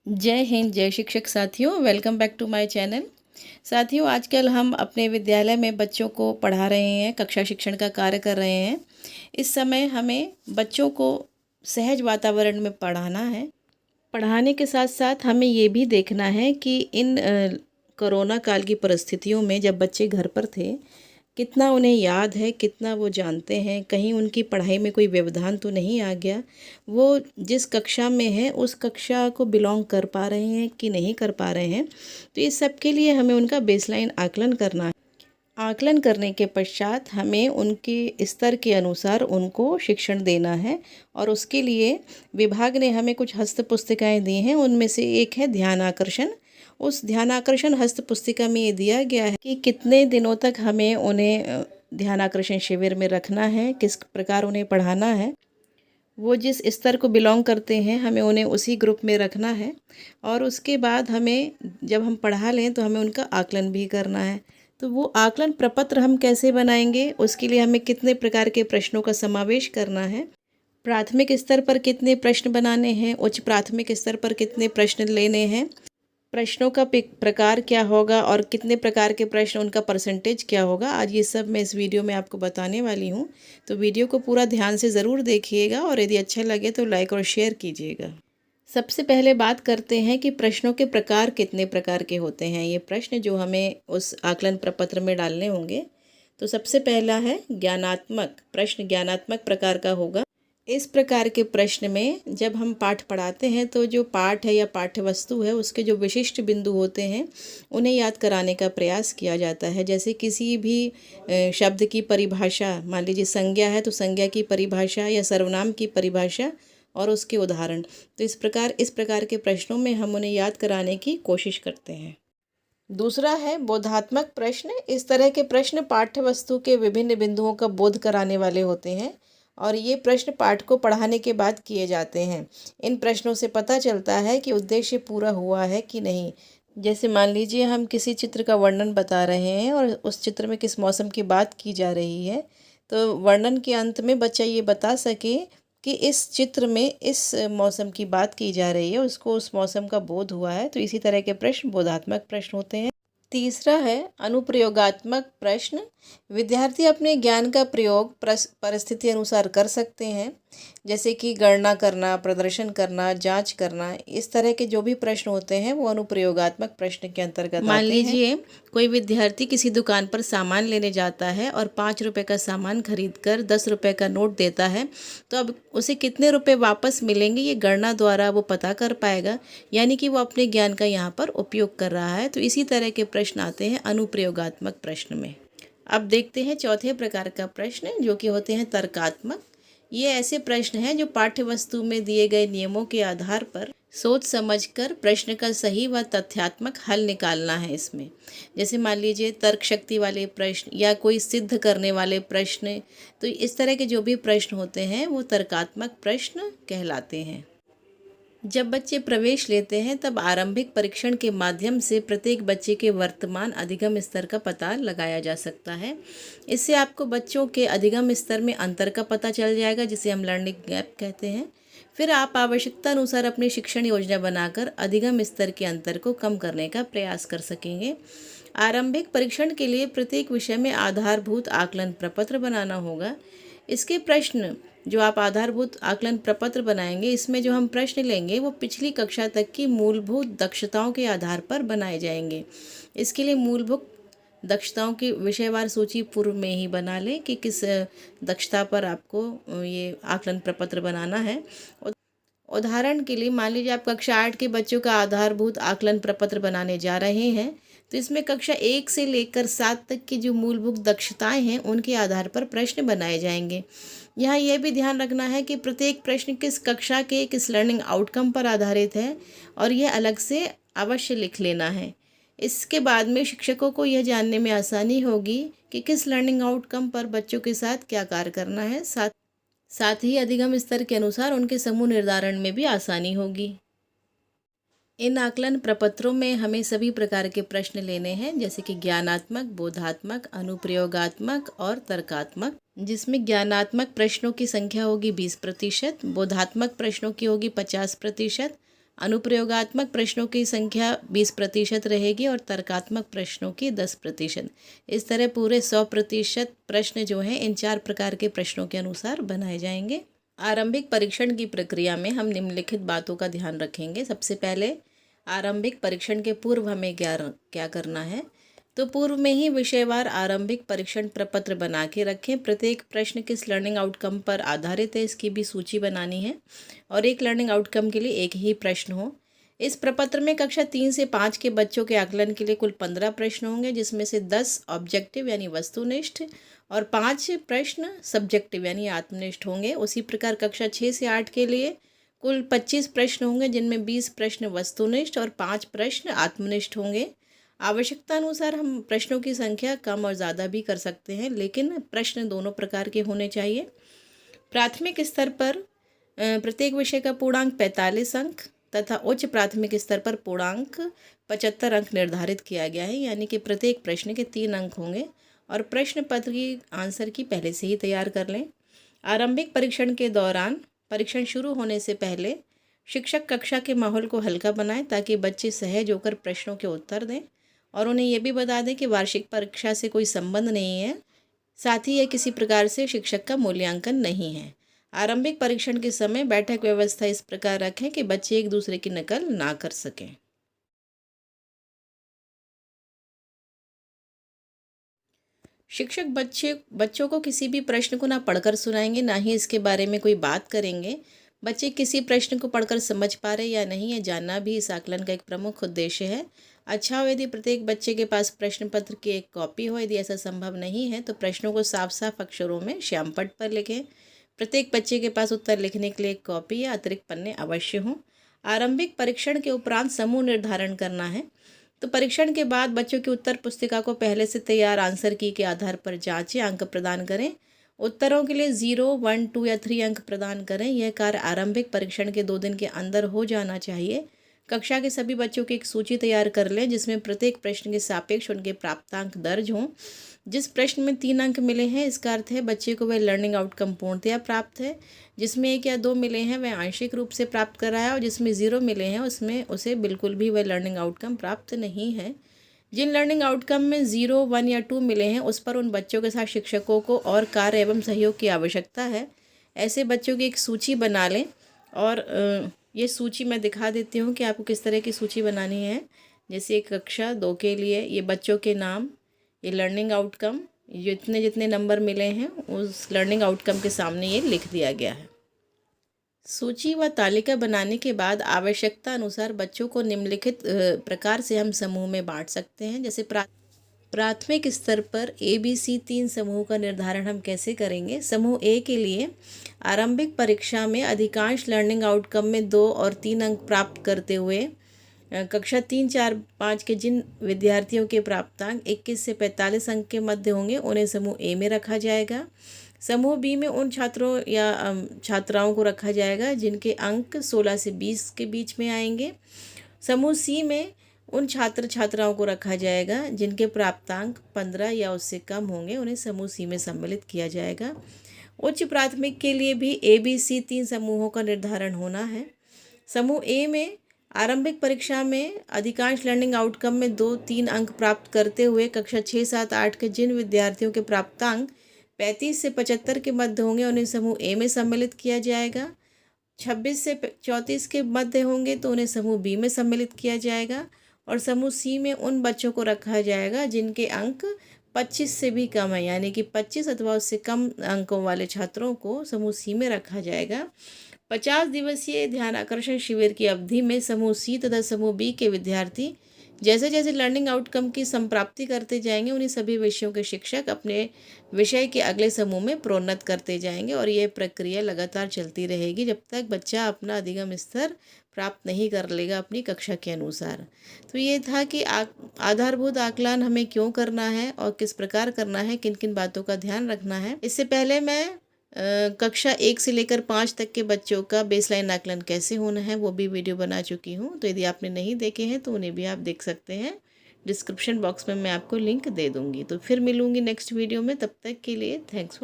जय हिंद, जय शिक्षक साथियों। Welcome back to my channel. साथियों, आजकल हम अपने विद्यालय में बच्चों को पढ़ा रहे हैं, कक्षा शिक्षण का कार्य कर रहे हैं। इस समय हमें बच्चों को सहज वातावरण में पढ़ाना है। पढ़ाने के साथ साथ हमें ये भी देखना है कि इन कोरोना काल की परिस्थितियों में जब बच्चे घर पर थे, कितना उन्हें याद है, कितना वो जानते हैं, कहीं उनकी पढ़ाई में कोई व्यवधान तो नहीं आ गया। वो जिस कक्षा में है उस कक्षा को बिलोंग कर पा रहे हैं कि नहीं कर पा रहे हैं। तो इस सब के लिए हमें उनका बेसलाइन आकलन करना है। आकलन करने के पश्चात हमें उनके स्तर के अनुसार उनको शिक्षण देना है और उसके लिए विभाग ने हमें कुछ हस्त पुस्तिकाएँ दी हैं। उनमें से एक है ध्यान आकर्षण। उस ध्यान आकर्षण हस्त पुस्तिका में ये दिया गया है कि कितने दिनों तक हमें उन्हें ध्यान आकर्षण शिविर में रखना है, किस प्रकार उन्हें पढ़ाना है। वो जिस स्तर को बिलोंग करते हैं हमें उन्हें उसी ग्रुप में रखना है और उसके बाद हमें जब हम पढ़ा लें तो हमें उनका आकलन भी करना है। तो वो आकलन प्रपत्र हम कैसे बनाएंगे, उसके लिए हमें कितने प्रकार के प्रश्नों का समावेश करना है, प्राथमिक स्तर पर कितने प्रश्न बनाने हैं, उच्च प्राथमिक स्तर पर कितने प्रश्न लेने हैं, प्रश्नों का प्रकार क्या होगा और कितने प्रकार के प्रश्न, उनका परसेंटेज क्या होगा। आज ये सब मैं इस वीडियो में आपको बताने वाली हूँ। तो वीडियो को पूरा ध्यान से ज़रूर देखिएगा और यदि अच्छा लगे तो लाइक और शेयर कीजिएगा। सबसे पहले बात करते हैं कि प्रश्नों के प्रकार कितने प्रकार के होते हैं। ये प्रश्न जो हमें उस आकलन प्रपत्र में डालने होंगे। तो सबसे पहला है ज्ञानात्मक प्रश्न। ज्ञानात्मक प्रकार का होगा। इस प्रकार के प्रश्न में जब हम पाठ पढ़ाते हैं तो जो पाठ है या पाठ्य वस्तु है उसके जो विशिष्ट बिंदु होते हैं उन्हें याद कराने का प्रयास किया जाता है। जैसे किसी भी शब्द की परिभाषा, मान लीजिए संज्ञा है तो संज्ञा की परिभाषा या सर्वनाम की परिभाषा और उसके उदाहरण। तो इस प्रकार के प्रश्नों में हम उन्हें याद कराने की कोशिश करते हैं। दूसरा है बोधात्मक प्रश्न। इस तरह के प्रश्न पाठ्य वस्तु के विभिन्न बिंदुओं का बोध कराने वाले होते हैं और ये प्रश्न पाठ को पढ़ाने के बाद किए जाते हैं। इन प्रश्नों से पता चलता है कि उद्देश्य पूरा हुआ है कि नहीं। जैसे मान लीजिए हम किसी चित्र का वर्णन बता रहे हैं और उस चित्र में किस मौसम की बात की जा रही है, तो वर्णन के अंत में बच्चा ये बता सके कि इस चित्र में इस मौसम की बात की जा रही है, उसको उस मौसम का बोध हुआ है। तो इसी तरह के प्रश्न बोधात्मक प्रश्न होते हैं। तीसरा है अनुप्रयोगात्मक प्रश्न। विद्यार्थी अपने ज्ञान का प्रयोग परिस्थिति अनुसार कर सकते हैं, जैसे कि गणना करना, प्रदर्शन करना, जांच करना। इस तरह के जो भी प्रश्न होते हैं वो अनुप्रयोगात्मक प्रश्न के अंतर्गत आते हैं। मान लीजिए कोई विद्यार्थी किसी दुकान पर सामान लेने जाता है और 5 रुपये का सामान खरीद कर 10 रुपये का नोट देता है, तो अब उसे कितने रुपये वापस मिलेंगे ये गणना द्वारा वो पता कर पाएगा, यानी कि वो अपने ज्ञान का यहाँ पर उपयोग कर रहा है। तो इसी तरह के प्रश्न आते हैं अनुप्रयोगात्मक प्रश्न में। अब देखते हैं चौथे प्रकार का प्रश्न जो कि होते हैं तर्कात्मक। ये ऐसे प्रश्न हैं जो पाठ्य वस्तु में दिए गए नियमों के आधार पर सोच समझकर प्रश्न का सही व तथ्यात्मक हल निकालना है इसमें। जैसे मान लीजिए तर्क शक्ति वाले प्रश्न या कोई सिद्ध करने वाले प्रश्न। तो इस तरह के जो भी प्रश्न होते हैं वो तर्कात्मक प्रश्न कहलाते हैं। जब बच्चे प्रवेश लेते हैं तब आरंभिक परीक्षण के माध्यम से प्रत्येक बच्चे के वर्तमान अधिगम स्तर का पता लगाया जा सकता है। इससे आपको बच्चों के अधिगम स्तर में अंतर का पता चल जाएगा, जिसे हम लर्निंग गैप कहते हैं। फिर आप आवश्यकता अनुसार अपनी शिक्षण योजना बनाकर अधिगम स्तर के अंतर को कम करने का प्रयास कर सकेंगे। आरंभिक परीक्षण के लिए प्रत्येक विषय में आधारभूत आकलन प्रपत्र बनाना होगा। इसके प्रश्न जो आप आधारभूत आकलन प्रपत्र बनाएंगे, इसमें जो हम प्रश्न लेंगे वो पिछली कक्षा तक की मूलभूत दक्षताओं के आधार पर बनाए जाएंगे। इसके लिए मूलभूत दक्षताओं की विषयवार सूची पूर्व में ही बना लें कि किस दक्षता पर आपको ये आकलन प्रपत्र बनाना है। उदाहरण के लिए मान लीजिए आप कक्षा 8 के बच्चों का आधारभूत आकलन प्रपत्र बनाने जा रहे हैं, तो इसमें कक्षा 1 से लेकर 7 तक की जो मूलभूत दक्षताएं हैं उनके आधार पर प्रश्न बनाए जाएंगे। यहाँ यह भी ध्यान रखना है कि प्रत्येक प्रश्न किस कक्षा के किस लर्निंग आउटकम पर आधारित है और यह अलग से अवश्य लिख लेना है। इसके बाद में शिक्षकों को यह जानने में आसानी होगी कि किस लर्निंग आउटकम पर बच्चों के साथ क्या कार्य करना है। साथ ही अधिगम स्तर के अनुसार उनके समूह निर्धारण में भी आसानी होगी। इन आकलन प्रपत्रों में हमें सभी प्रकार के प्रश्न लेने हैं, जैसे कि ज्ञानात्मक, बोधात्मक, अनुप्रयोगात्मक और तर्कात्मक, जिसमें ज्ञानात्मक प्रश्नों की संख्या होगी 20%, बोधात्मक प्रश्नों की होगी 50%, अनुप्रयोगात्मक प्रश्नों की संख्या 20% रहेगी और तर्कात्मक प्रश्नों की 10%। इस तरह पूरे 100% प्रश्न जो हैं इन 4 प्रकार के प्रश्नों के अनुसार बनाए जाएंगे। आरंभिक परीक्षण की प्रक्रिया में हम निम्नलिखित बातों का ध्यान रखेंगे। सबसे पहले आरंभिक परीक्षण के पूर्व हमें क्या करना है, तो पूर्व में ही विषयवार आरंभिक परीक्षण प्रपत्र बना के रखें। प्रत्येक प्रश्न किस लर्निंग आउटकम पर आधारित है इसकी भी सूची बनानी है और एक लर्निंग आउटकम के लिए एक ही प्रश्न हो। इस प्रपत्र में कक्षा 3 से 5 के बच्चों के आकलन के लिए कुल 15 प्रश्न होंगे, जिसमें से 10 ऑब्जेक्टिव यानी वस्तुनिष्ठ और 5 प्रश्न सब्जेक्टिव यानी आत्मनिष्ठ होंगे। उसी प्रकार कक्षा 6 से 8 के लिए कुल 25 प्रश्न होंगे, जिनमें 20 प्रश्न वस्तुनिष्ठ और 5 प्रश्न आत्मनिष्ठ होंगे। आवश्यकता अनुसार हम प्रश्नों की संख्या कम और ज़्यादा भी कर सकते हैं, लेकिन प्रश्न दोनों प्रकार के होने चाहिए। प्राथमिक स्तर पर प्रत्येक विषय का पूर्णांक 45 अंक तथा उच्च प्राथमिक स्तर पर पूर्णांक 75 अंक निर्धारित किया गया है, यानी कि प्रत्येक प्रश्न के 3 अंक होंगे और प्रश्न पत्र की आंसर की पहले से ही तैयार कर लें। आरंभिक परीक्षण के दौरान परीक्षण शुरू होने से पहले शिक्षक कक्षा के माहौल को हल्का बनाएं ताकि बच्चे सहज होकर प्रश्नों के उत्तर दें और उन्हें यह भी बता दें कि वार्षिक परीक्षा से कोई संबंध नहीं है, साथ ही यह किसी प्रकार से शिक्षक का मूल्यांकन नहीं है। आरंभिक परीक्षण के समय बैठक व्यवस्था इस प्रकार रखें कि बच्चे एक दूसरे की नकल ना कर सकें। शिक्षक बच्चों को किसी भी प्रश्न को ना पढ़कर सुनाएंगे, ना ही इसके बारे में कोई बात करेंगे। बच्चे किसी प्रश्न को पढ़कर समझ पा रहे या नहीं, ये जानना भी इस आकलन का एक प्रमुख उद्देश्य है। अच्छा हो यदि प्रत्येक बच्चे के पास प्रश्न पत्र की एक कॉपी हो। यदि ऐसा संभव नहीं है तो प्रश्नों को साफ साफ अक्षरों में श्यामपट्ट पर लिखें। प्रत्येक बच्चे के पास उत्तर लिखने के लिए एक कॉपी या अतिरिक्त पन्ने अवश्य हों। आरंभिक परीक्षण के उपरांत समूह निर्धारण करना है, तो परीक्षण के बाद बच्चों की उत्तर पुस्तिका को पहले से तैयार आंसर की के आधार पर जांचें, अंक प्रदान करें। उत्तरों के लिए 0, 1, 2 या 3 अंक प्रदान करें। यह कार्य आरंभिक परीक्षण के 2 दिन के अंदर हो जाना चाहिए। कक्षा के सभी बच्चों की एक सूची तैयार कर लें जिसमें प्रत्येक प्रश्न के सापेक्ष उनके प्राप्तांक दर्ज हों। जिस प्रश्न में 3 अंक मिले हैं इसका अर्थ है बच्चे को वह लर्निंग आउटकम पूर्णतया प्राप्त है। जिसमें 1 या 2 मिले हैं वह आंशिक रूप से प्राप्त कर रहा है और जिसमें 0 मिले हैं उसमें उसे बिल्कुल भी वह लर्निंग आउटकम प्राप्त नहीं है। जिन लर्निंग आउटकम में 0, 1 या 2 मिले हैं उस पर उन बच्चों के साथ शिक्षकों को और कार्य एवं सहयोग की आवश्यकता है। ऐसे बच्चों की एक सूची बना लें और ये सूची मैं दिखा देती हूँ कि आपको किस तरह की सूची बनानी है। जैसे कक्षा 2 के लिए ये बच्चों के नाम, ये लर्निंग आउटकम, जितने जितने नंबर मिले हैं उस लर्निंग आउटकम के सामने ये लिख दिया गया है। सूची व तालिका बनाने के बाद आवश्यकता अनुसार बच्चों को निम्नलिखित प्रकार से हम समूह में बांट सकते हैं। जैसे प्राथमिक स्तर पर ABC 3 समूह का निर्धारण हम कैसे करेंगे। समूह A के लिए आरंभिक परीक्षा में अधिकांश लर्निंग आउटकम में 2 और 3 अंक प्राप्त करते हुए कक्षा 3, 4, 5 के जिन विद्यार्थियों के प्राप्तांक 21 से 45 अंक के मध्य होंगे उन्हें समूह A में रखा जाएगा। समूह B में उन छात्रों या छात्राओं को रखा जाएगा जिनके अंक 16 से 20 के बीच में आएंगे। समूह C में उन छात्र छात्राओं को रखा जाएगा जिनके प्राप्तांक 15 या उससे कम होंगे, उन्हें समूह C में सम्मिलित किया जाएगा। उच्च प्राथमिक के लिए भी ABC 3 समूहों का निर्धारण होना है। समूह A में आरंभिक परीक्षा में अधिकांश लर्निंग आउटकम में 2, 3 अंक प्राप्त करते हुए कक्षा 6, 7, 8 के जिन विद्यार्थियों के प्राप्तांक 35 से 75 के मध्य होंगे उन्हें समूह A में सम्मिलित किया जाएगा। 26 से 34 के मध्य होंगे तो उन्हें समूह B में सम्मिलित किया जाएगा और समूह C में उन बच्चों को रखा जाएगा जिनके अंक 25 से भी कम है, यानी कि 25 अथवा उससे कम अंकों वाले छात्रों को समूह C में रखा जाएगा। 50 दिवसीय ध्यान आकर्षण शिविर की अवधि में समूह C तथा समूह B के विद्यार्थी जैसे जैसे लर्निंग आउटकम की संप्राप्ति करते जाएंगे उन्हीं सभी विषयों के शिक्षक अपने विषय के अगले समूह में प्रोन्नत करते जाएंगे और यह प्रक्रिया लगातार चलती रहेगी जब तक बच्चा अपना अधिगम स्तर प्राप्त नहीं कर लेगा अपनी कक्षा के अनुसार। तो ये था कि आधारभूत आकलन हमें क्यों करना है और किस प्रकार करना है, किन किन बातों का ध्यान रखना है। इससे पहले मैं कक्षा 1 से लेकर 5 तक के बच्चों का बेसलाइन आकलन कैसे होना है वो भी वीडियो बना चुकी हूँ, तो यदि आपने नहीं देखे हैं तो उन्हें भी आप देख सकते हैं। डिस्क्रिप्शन बॉक्स में मैं आपको लिंक दे दूँगी। तो फिर मिलूँगी नेक्स्ट वीडियो में, तब तक के लिए थैंक्स फॉर